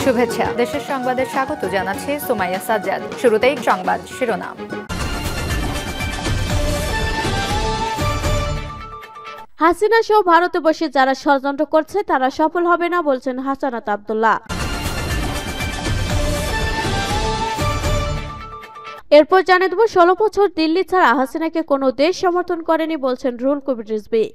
শুভেচ্ছা। দেশের সংবাদে স্বাগত জানাচ্ছি সুমাইয়া সাজ্জাদ। শুরুতেই সংবাদ শিরোনাম। হাসিনা সহ ভারতে বসে যারা ষড়যন্ত্র করছে তারা সফল হবে না বলছেন হাসানাত আব্দুল্লাহ। এরপর জানিয়ে দেব 16 বছর দিল্লি ছাড়া হাসিনাকে কোনো দেশ সমর্থন করেনি বলছেন রুহুল কবির রিজভী।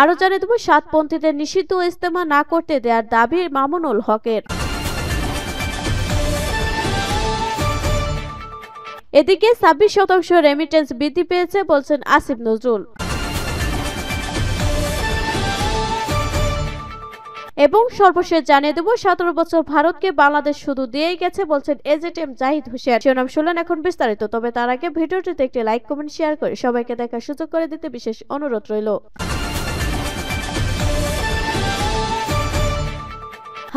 আরো জানিয়ে দেব সাতপন্থীদের নিষিদ্ধ ইজতেমা না করতে দেওয়ার দাবি মামুনুল হকের। এদিকে 26% রেমিটেন্স বৃদ্ধি পেয়েছে বলছেন আসিফ নজরুল। এবং সর্বশেষ জানিয়ে দেব 17 বছর ভারতকে বাংলাদেশ শুধু দিয়েই গেছে বলছেন এজেটেম জাহিদ হোসেন। শিরোনাম শুনলেন, এখন বিস্তারিত। তবে তার আগে ভিডিওটিতে একটি লাইক কমেন্ট শেয়ার করে সবাইকে দেখার সুযোগ করে দিতে বিশেষ অনুরোধ রইল।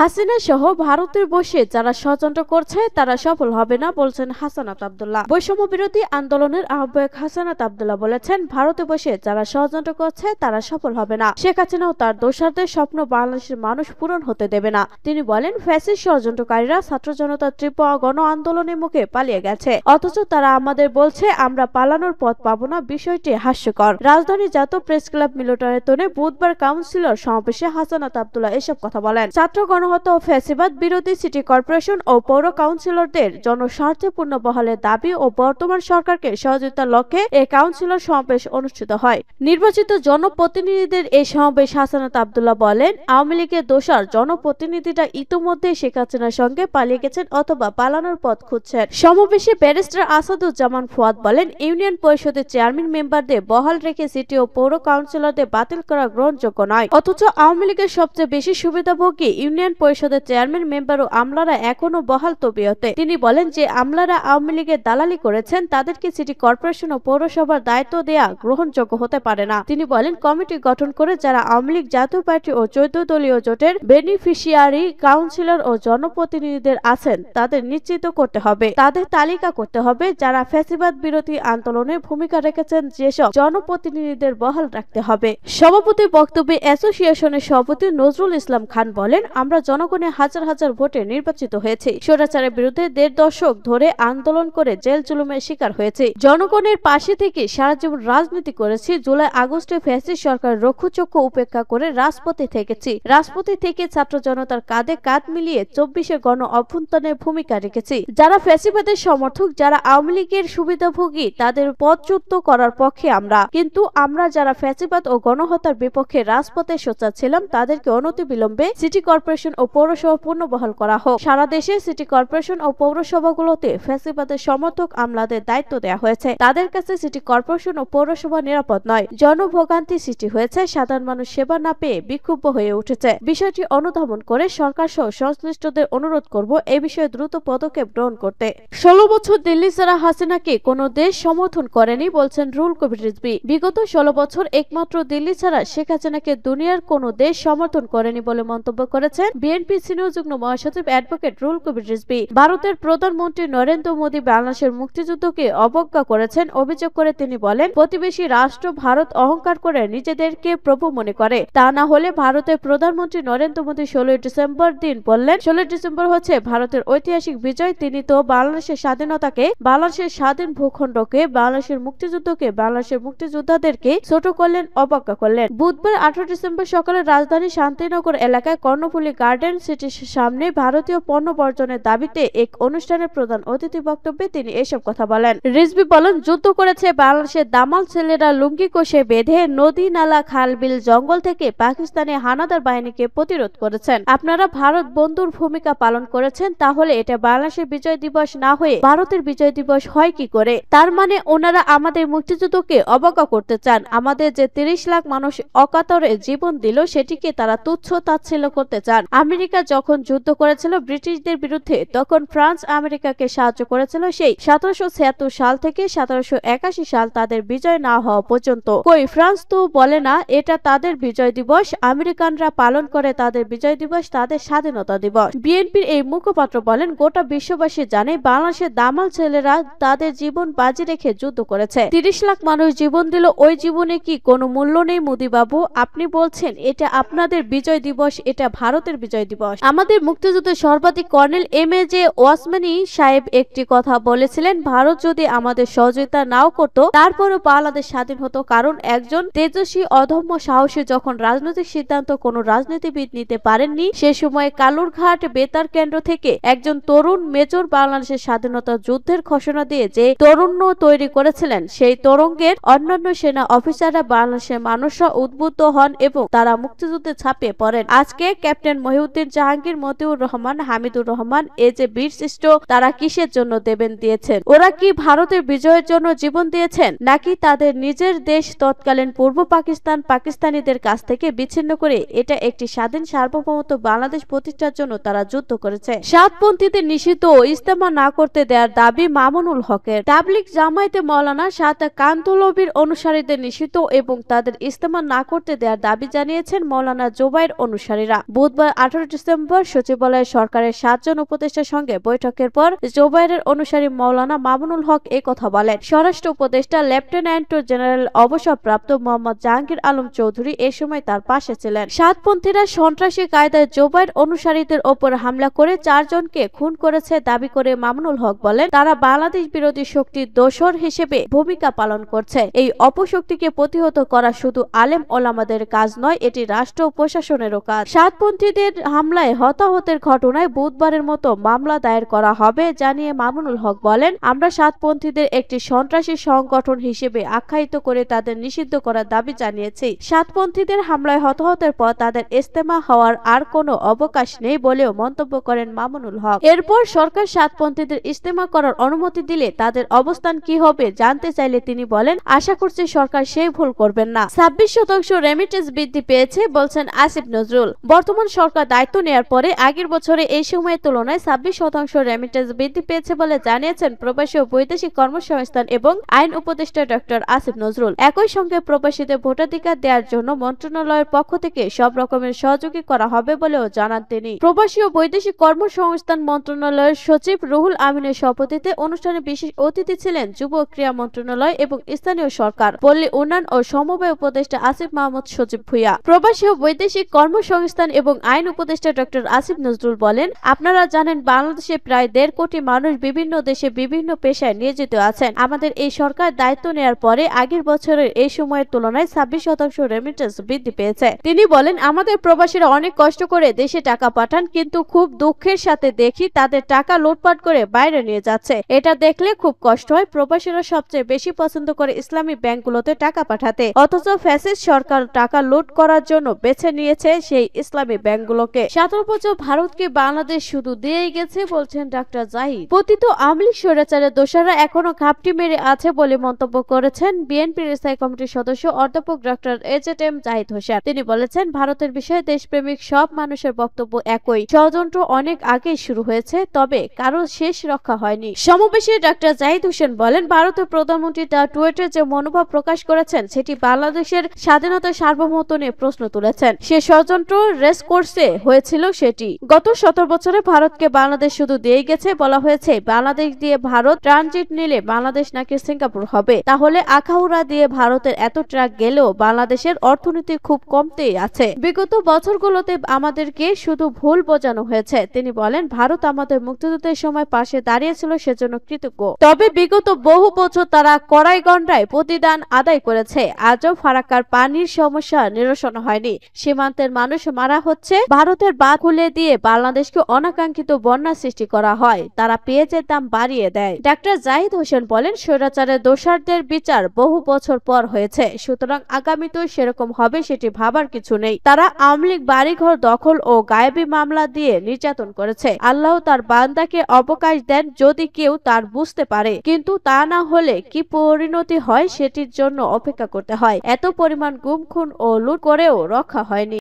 হাসিনা সহ ভারতের বসে যারা ষড়যন্ত্র করছে তারা সফল হবে না বলছেন হাসানাত আব্দুল্লাহ। বৈষম্য বিরোধী আন্দোলনের আহ্বায়ক হাসানাত আব্দুল্লাহ বলেছেন, ভারতে বসে যারা ষড়যন্ত্র করছে তারা সফল হবে না। শেখ হাসিনাও তার দোসরদের স্বপ্ন বাংলাদেশের মানুষ পূরণ হতে দেবে না। তিনি বলেন, ফ্যাসিস্ট ষড়যন্ত্রকারীরা ছাত্র জনতার তীব্র গণ আন্দোলনের মুখে পালিয়ে গেছে, অথচ তারা আমাদের বলছে আমরা পালানোর পথ পাবো না। বিষয়টি হাস্যকর। রাজধানী জাতীয় প্রেস ক্লাব মিলনায়তনে বুধবার কাউন্সিলর সমাবেশে হাসানাত আব্দুল্লাহ এসব কথা বলেন। ছাত্র গণহত্যা ও ফ্যাসিবাদ বিরোধী সিটি কর্পোরেশন ও পৌর কাউন্সিলরদের জনস্বার্থে পুনর্বহালের দাবি ও বর্তমান সরকারকে সহযোগিতার লক্ষ্যে এই কাউন্সিলর সমাবেশ অনুষ্ঠিত হয়। নির্বাচিত জনপ্রতিনিধিদের এই সমাবেশ হাসানাত আব্দুল্লাহ বলেন, আওয়ামী লীগের দোসর জনপ্রতিনিধিরা ইতিমধ্যে শেখ হাসিনার সঙ্গে পালিয়ে গেছেন অথবা পালানোর পথ খুঁজছেন। সমাবেশে ব্যারিস্টার আসাদুজ্জামান ফুয়াদ বলেন, ইউনিয়ন পরিষদের চেয়ারম্যান মেম্বারদের বহাল রেখে সিটি ও পৌর কাউন্সিলরদের বাতিল করা গ্রহণযোগ্য নয়। অথচ আওয়ামী লীগের সবচেয়ে বেশি সুবিধাভোগী ইউনিয়ন পরিষদের চেয়ারম্যান মেম্বার ও আমলারা এখনো বহাল তবিয়তে। তিনি বলেন যে আমলারা আওয়ামী লীগের দালালি করেছেন তাদেরকে সিটি কর্পোরেশন ও পৌরসভার দায়িত্ব দেয়া গ্রহণযোগ্য হতে পারে না। তিনি বলেন, কমিটি গঠন করে যারা আওয়ামী লীগ, জাতীয় পার্টি ও 14 দলীয় জোটের বেনিফিশিয়ারি কাউন্সিলর ও জনপ্রতিনিধিদের আছেন তাদের নিশ্চিত করতে হবে, তাদের তালিকা করতে হবে। যারা ফ্যাসিবাদ বিরোধী আন্দোলনে ভূমিকা রেখেছেন যেসব জনপ্রতিনিধিদের বহাল রাখতে হবে। সভাপতির বক্তব্যে অ্যাসোসিয়েশনের সভাপতি নজরুল ইসলাম খান বলেন, আমরা জনগণের হাজার হাজার ভোটে নির্বাচিত হয়েছে। স্বৈরাচারের বিরুদ্ধে 1.5 দশক ধরে আন্দোলন করে জেল জুলুমের শিকার হয়েছে। জনগণের পাশে থেকে সারা জীবন রাজনীতি করেছি। জুলাই আগস্টে ফ্যাসিস্ট সরকার রক্ষুচক্ষু উপেক্ষা করে রাজপথে থেকেছি। রাজপথে থেকে ছাত্র জনতার কাঁধে কাঁধ মিলিয়ে 24 গণ অভ্যুত্থানের ভূমিকা রেখেছি। যারা ফ্যাসিবাদের সমর্থক, যারা আওয়ামী লীগের সুবিধাভোগী, তাদের পদচ্যুত করার পক্ষে আমরা। কিন্তু আমরা যারা ফ্যাসিবাদ ও গণহত্যার বিপক্ষে রাজপথে সোচ্চার ছিলাম তাদেরকে অনতিবিলম্বে সিটি কর্পোরেশন ও পৌরসভা পুনর্বহাল করা হোক। সারা দেশে সিটি কর্পোরেশন ও পৌরসভাগুলোতে ফ্যাসিবাদের সমর্থক আমলাদের দায়িত্ব দেওয়া হয়েছে। তাদের কাছে সিটি কর্পোরেশন ও পৌরসভা নিরাপদ নয়। জনভোগান্তি সৃষ্টি হয়েছে। সাধারণ মানুষ সেবা না পেয়ে বিক্ষুব্ধ হয়ে উঠেছে। বিষয়টি অনুধাবন করে সরকার সহ সংশ্লিষ্টদের অনুরোধ করব এই বিষয়ে দ্রুত পদক্ষেপ গ্রহণ করতে। 16 বছর দিল্লি ছাড়া হাসিনাকে কোনো দেশ সমর্থন করেনি বলছেন রুহুল কবির রিজভী। বিগত 16 বছর একমাত্র দিল্লি ছাড়া শেখ হাসিনাকে দুনিয়ার কোনো দেশ সমর্থন করেনি বলে মন্তব্য করেছেন বিএনপি সিনিয়র যুগ্ম মহাসচিব অ্যাডভোকেট রুহুল কবির রিজভী। ভারতের প্রধানমন্ত্রী নরেন্দ্র মোদী বাংলাদেশের মুক্তিযুদ্ধকে অবজ্ঞা করেছেন অভিযোগ করে তিনি বলেন, প্রতিবেশী রাষ্ট্র ভারত অহংকার করে নিজেদেরকে প্রভু মনে করে। তা না হলে ভারতের প্রধানমন্ত্রী নরেন্দ্র মোদী 16 ডিসেম্বর দিন বললেন 16 ডিসেম্বর হচ্ছে ভারতের ঐতিহাসিক বিজয়। তিনি তো বাংলাদেশের স্বাধীনতাকে, বাংলাদেশের স্বাধীন ভূখণ্ডকে, বাংলাদেশের মুক্তিযুদ্ধকে, বাংলাদেশের মুক্তিযোদ্ধাদেরকে ছোট করলেন, অবজ্ঞা করলেন। বুধবার 18 ডিসেম্বর সকালে রাজধানী শান্তিনগর এলাকায় কর্ণফুলী গার্ডেন সিটির সামনে ভারতীয় পণ্য বর্জনের দাবিতে এক অনুষ্ঠানের প্রধান অতিথি বক্তব্যে তিনি এসব কথা বলেন। রিজভী বলেন, যুদ্ধ করেছে বাংলাদেশের দামাল ছেলেরা লুঙ্গি কষে বেঁধে নদী, নালা, খাল, বিল, জঙ্গল থেকে পাকিস্তানি হানাদার বাহিনীকে প্রতিরোধ করেছেন। আপনারা ভারত বন্ধুর ভূমিকা পালন করেছেন। তাহলে এটা বাংলাদেশের বিজয় দিবস না হয়ে ভারতের বিজয় দিবস হয় কি করে? তার মানে ওনারা আমাদের মুক্তিযুদ্ধকে অবজ্ঞা করতে চান। আমাদের যে 30 লাখ মানুষ অকাতরে জীবন দিল সেটিকে তারা তুচ্ছ তাচ্ছিল্য করতে চান। আমেরিকা যখন যুদ্ধ করেছিল ব্রিটিশদের বিরুদ্ধে, তখন ফ্রান্স আমেরিকাকে সাহায্য করেছিল সেই 1776 সাল থেকে 1781 সাল তাদের বিজয় না হওয়া পর্যন্ত। কই ফ্রান্স তো বলে না এটা তাদের বিজয় দিবস, আমেরিকানরা পালন করে তাদের বিজয় দিবস, তাদের স্বাধীনতা দিবস। বিএনপির এই মুখপাত্র বলেন, গোটা বিশ্ববাসী জানে বাংলাদেশের দামাল ছেলেরা তাদের জীবন বাজি রেখে যুদ্ধ করেছে। 30 লাখ মানুষ জীবন দিল, ওই জীবনে কি কোনো মূল্য নেই? মোদিবাবু, আপনি বলছেন এটা আপনাদের বিজয় দিবস, এটা ভারতের বিজয় দিবস। আমাদের মুক্তিযুদ্ধের সর্বাধিক কর্নেল এম.এ.জে. ওসমানী সাহেব একটি কথা বলেছিলেন, ভারত যদি আমাদের সহযোগিতা নাও করত তারপরও বাংলাদেশ স্বাধীন হতো, কারণ একজন তেজস্বী অদম্য সাহসী যখন রাজনৈতিক সিদ্ধান্ত কোনো রাজনীতিবিদ নিতে পারেননি, সে সময় কালুরঘাট বেতার কেন্দ্র থেকে একজন তরুণ মেজর বাংলাদেশের স্বাধীনতা যুদ্ধের ঘোষণা দিয়ে যে তরুণ্য তৈরি করেছিলেন, সেই তরঙ্গের অন্যান্য সেনা অফিসাররা বাংলাদেশের মানুষরা উদ্বুদ্ধ হন এবং তারা মুক্তিযুদ্ধে ঝাঁপিয়ে পড়েন। আজকে ক্যাপ্টেন মহিউদ্দিন জাহাঙ্গীর, মতিউর রহমান, হামিদুর রহমান, এই যে বীরশ্রেষ্ঠ, তারা কিসের জন্য দিয়েছেন? ওরা কি ভারতের বিজয়ের জন্য জীবন দিয়েছেন, নাকি তাদের নিজের দেশ তৎকালীন পূর্ব পাকিস্তানিদের কাছ থেকে বিচ্ছিন্ন করে এটা একটি স্বাধীন সার্বভৌমত্ব বাংলাদেশ প্রতিষ্ঠার জন্য তারা যুদ্ধ করেছে? সাতপন্থীদের নিষিদ্ধ ইস্তেমা না করতে দেওয়ার দাবি মামুনুল হকের। তাবলিগ জামায়াতে মওলানা সাদ কান্ধলভির অনুসারীদের নিষিদ্ধ এবং তাদের ইস্তেমা না করতে দেওয়ার দাবি জানিয়েছেন মওলানা জোবায়ের অনুসারীরা। বুধবার 18 ডিসেম্বর সচিবালয়ে সরকারের 7 জন উপদেষ্টার সঙ্গে বৈঠকের পর জোবায়েরের অনুসারী মওলানা মামুনুল হক এই কথা বলেন। স্বরাষ্ট্র উপদেষ্টা লেফটেন্যান্ট জেনারেল অবসরপ্রাপ্ত মোহাম্মদ জাহাঙ্গীর আলম চৌধুরী এ সময় তার পাশে ছিলেন। সাতপন্থীরা সন্ত্রাসী কায়দায় জোবায়ের অনুসারীদের ওপর হামলা করে 4 জনকে খুন করেছে দাবি করে মামুনুল হক বলেন, তারা বাংলাদেশ বিরোধী শক্তির দোসর হিসেবে ভূমিকা পালন করছে। এই অপশক্তিকে প্রতিহত করা শুধু আলেম ওলামাদের কাজ নয়, এটি রাষ্ট্র প্রশাসনেরও কাজ। সাতপন্থীদের হামলায় হতাহতের ঘটনায় বুধবারের মতো মামলা দায়ের করা হবে জানিয়ে মামুনুল হক বলেন, আমরা সাতপন্থীদের একটি সন্ত্রাসী সংগঠন হিসেবে আখ্যায়িত করে তাদের নিষিদ্ধ করার দাবি জানিয়েছি। সাতপন্থীদের হামলায় হতাহতের পর তাদের ইস্তেমা হওয়ার আর কোনো অবকাশ নেই বলেও মন্তব্য করেন মামুনুল হক। এরপর সরকার সাতপন্থীদের ইস্তেমা করার অনুমতি দিলে তাদের অবস্থান কি হবে জানতে চাইলে তিনি বলেন, আশা করছি সরকার সেই ভুল করবেন না। 26% রেমিটেন্স বৃদ্ধি পেয়েছে বলছেন আসিফ নজরুল। বর্তমান সরকার দায়িত্ব নেয়ার পরে আগের বছরে এই সময়ের তুলনায় 26% রেমিটেন্স বৃদ্ধি পেয়েছে বলে জানিয়েছেন প্রবাসী ও বৈদেশিক কর্মসংস্থান এবং আইন উপদেষ্টা ডক্টর আসিফ নজরুল। একই সঙ্গে প্রবাসীদের ভোটাধিকার দেওয়ার জন্য মন্ত্রণালয়ের পক্ষ থেকে সব রকমের সহযোগী করা হবে বলেও জানান তিনি। প্রবাসী ও বৈদেশিক কর্মসংস্থান মন্ত্রণালয়ের সচিব রুহুল আমিনের সভাপতিত্বে অনুষ্ঠানে বিশেষ অতিথি ছিলেন যুব ক্রীড়া মন্ত্রণালয় এবং স্থানীয় সরকার, পল্লী উন্নয়ন ও সমবায় উপদেষ্টা আসিফ মাহমুদ সচিব ভুইয়া। প্রবাসী ও বৈদেশিক কর্মসংস্থান এবং আইন উপদেষ্টা ডক্টর আসিফ নজরুল বলেন, আপনারা জানেন বাংলাদেশে প্রায় 1.5 কোটি মানুষ বিভিন্ন দেশে বিভিন্ন পেশায় নিয়োজিত আছেন। আমাদের এই সরকার দায়িত্ব নেয়ার পরে আগের বছরের এই সময়ের তুলনায় 26% রেমিটেন্স বৃদ্ধি পেয়েছে। তিনি বলেন, আমাদের প্রবাসীরা অনেক কষ্ট করে দেশে টাকা পাঠান, কিন্তু খুব দুঃখের সাথে দেখি তাদের টাকা লুটপাট করে বাইরে নিয়ে যাচ্ছে। এটা দেখলে খুব কষ্ট হয়। প্রবাসীরা সবচেয়ে বেশি পছন্দ করে ইসলামী ব্যাংকগুলোতে টাকা পাঠাতে, অথচ ফ্যাসিস্ট সরকার টাকা লুট করার জন্য বেছে নিয়েছে সেই ইসলামী ব্যাংকগুলোকে। 17 বছর ভারতকে বাংলাদেশ শুধু দিয়েই গেছে বলছেন ডাক্তার জাহিদ। পতিত আমলিক স্বৈরাচারের দোষরা এখনো ঘাপটি মেরে আছে বলে মন্তব্য করেছেন বিএনপির স্থায়ী কমিটির সদস্য অধ্যাপক ডক্টর এজেটেম জাহিদ হোসেন। তিনি বলেছেন, ভারতের বিষয়ে দেশপ্রেমিক সব মানুষের বক্তব্য একই, ষড়যন্ত্র অনেক আগেই শুরু হয়েছে, তবে কারো শেষ রক্ষা হয়নি। সমাবেশে ডাক্তার জাহিদ হোসেন বলেন, ভারতের প্রধানমন্ত্রী তার টুইটারে যে মনোভাব প্রকাশ করেছেন সেটি বাংলাদেশের স্বাধীনতার সার্বভৌমত্ব নিয়ে প্রশ্ন তুলেছেন। সে ষড়যন্ত্র রেস কোর্সে হয়েছিল সেটি। গত 17 বছরে ভারতকে বাংলাদেশ শুধু দিয়ে গেছে। বলা হয়েছে বাংলাদেশ দিয়ে ভারত ট্রানজিট নিলে বাংলাদেশ নাকি সিঙ্গাপুর হবে। তাহলে আখাউড়া দিয়ে ভারতের এত ট্রাক গেলেও বাংলাদেশের অর্থনীতি খুব কমতেই আছে। বিগত বছরগুলোতে আমাদেরকে শুধু ভুল বোঝানো হয়েছে। তিনি বলেন, ভারত আমাদের মুক্তিযুদ্ধের সময় পাশে দাঁড়িয়েছিল, সেজন্য কৃতজ্ঞ। তবে বিগত বহু বছর তারা কড়াই গন্ডায় প্রতিদান আদায় করেছে। আজও ফারাক্কার পানির সমস্যা নিরসন হয়নি। সীমান্তের মানুষ মারা হচ্ছে। ভারতের বাঁধ খুলে দিয়ে বাংলাদেশকে অনাকাঙ্ক্ষিত বন্যা সৃষ্টি করা হয়। তারা পেঁয়াজের দাম বাড়িয়ে দেয়। ডাক্তার জাহিদ হোসেন বলেন, স্বৈরাচারের দোষরদের বিচার বহু বছর পর হয়েছে, সুতরাং আগামীতেও সেরকম হবে সেটি ভাবার কিছু নেই। তারা আওয়ামী লীগ বাড়িঘর দখল ও গায়েবী মামলা দিয়ে নির্যাতন করেছে। আল্লাহ তার বান্দাকে অবকাশ দেন যদি কেউ তার বুঝতে পারে, কিন্তু তা না হলে কি পরিণতি হয় সেটির জন্য অপেক্ষা করতে হয়। এত পরিমাণ গুম খুন ও লুট করেও রক্ষা হয়নি।